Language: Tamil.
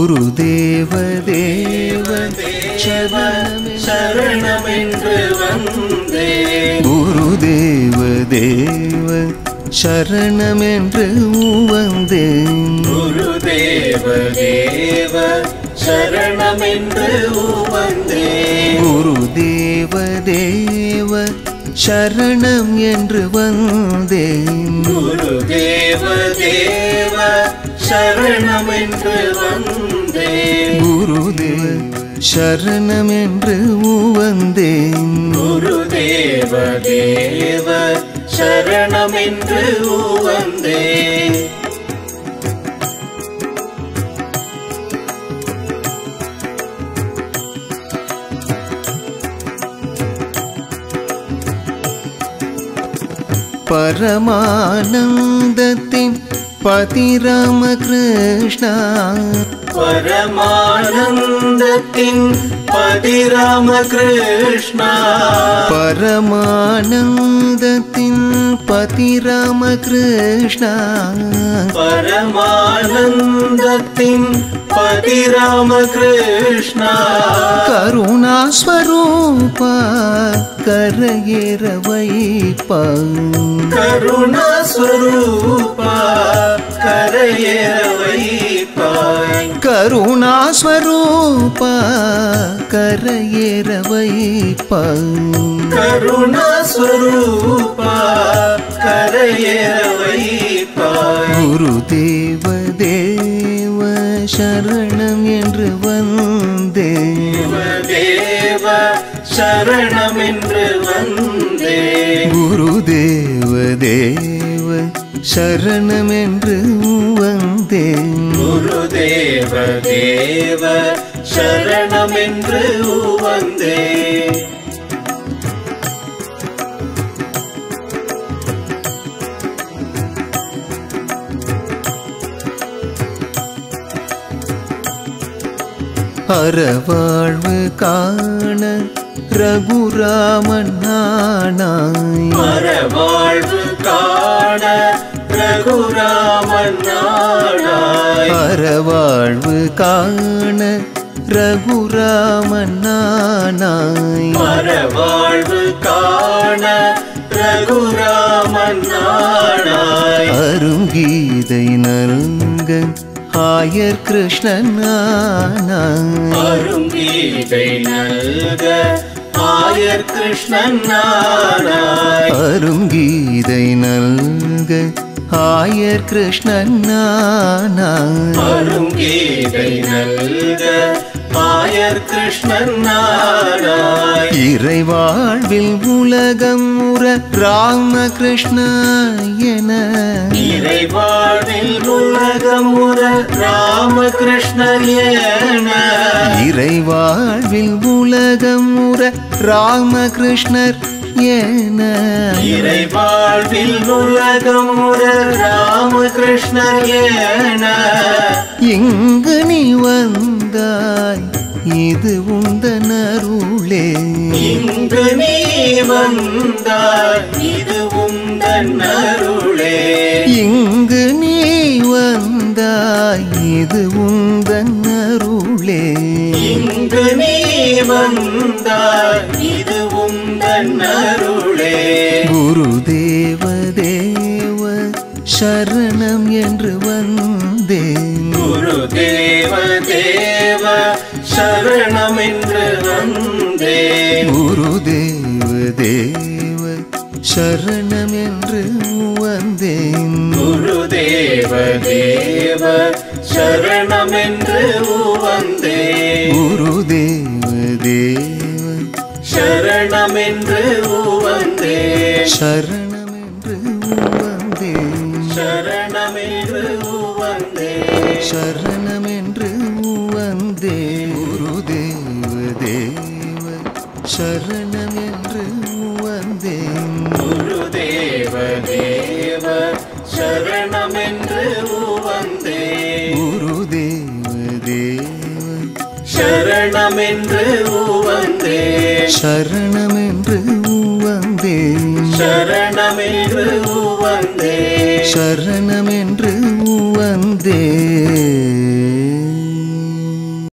குருதேவ தேவ சரணமென்று வந்தேன். குருதேவ தேவ சரணமென்று வந்தேன். குருதேவ தேவ சரணமென்று வந்தேன். குருதேவ தேவ சரணம் என்று வந்தேன். குருதேவ தேவ சரணமென்று வந்தேன். குருதேவ சரணம் என்று வந்தேன். குருதேவ தேவ சரணமென்று வந்தேன். பரமானந்தத்தின் பதி ராமகிருஷ்ணா. பரமானந்தத்தின் பதி ராமகிருஷ்ணா. பரமானந்தத்தின் பதி ராமகிருஷ்ணா. பரமானந்தத்தின் பதி ராமகிருஷ்ணா. கருணாஸ்வரூபா கரையேற வைப்பா. கருணாஸ்வரூபா கரையேற வைப்பாய். கருணாஸ்வரூபா கரையேற வைப்பா. கருணாஸ்வரூபா கரையேற வைப்பாய். குருதேவ தேவ சரணம் என்று வந்தேன். தேவ சரணமென்று வந்தேன். குருதேவ தேவ சரணம் என்று வந்தேன். குருதேவ தேவ சரணமென்று வந்தேன். அறவாழ்வு காண ரகுராமன் நானாய். அறவாழ்வு காண ரகுராமன் நாடாய். அறவாழ்வு காண ரகுராமன் நானாய். அறவாழ்வு காண ரகுராமன் நாடாய். அருங்கீதை நல்க ஆயர் கிருஷ்ணன் நானாய். அருங்கீதை நல்க ஆயர் கிருஷ்ணன் நாடாய். அருங்கீதை நல்க ஆயர் கிருஷ்ணன் நானாய். அருங்கீதை நல்க ஆயர் கிருஷ்ணன் நாடாய். இறைவாழ்வில் உலகம் உற ராமகிருஷ்ண என. இறைவாழ்வில் உலகம் உற ராமகிருஷ்ணர் என. இறைவாழ்வில் உலகம் உற ராமகிருஷ்ணர் என. இறைவாழ்வில் உலகம் உற ராமகிருஷ்ணர் என. இங்கு நீ வந்தாய் இது உந்தன் அருளே. இங்கு நீ வந்தாய் இது உந்தன் அருளே. இங்கு நீ வந்தாய் இது உந்தன் அருளே. இங்கு நீ வந்தாய் இது உந்தன் அருளே. குருதேவ தேவ சரணம் என்று வந்தேன். குருதேவ தேவ சரணமென்று வந்தேன். குருதேவ தேவ சரணம் என்று வந்தேன். குருதேவ தேவ சரணமென்று வந்தேன். குருதேவ தேவ சரணமென்று வந்தேன். சரணம் என்று வந்தேன். சரணமென்று வந்தேன். சரணம் என்று வந்தேன். குருதேவ தேவ சரணம் என்று வந்தேன். குருதேவ தேவ சரணமென்று வந்தேன். குருதேவ தேவ சரணமென்று வந்தேன். சரணம் என்று வந்தேன். சரணமென்று வந்தேன். சரணம் என்று வந்தேன்.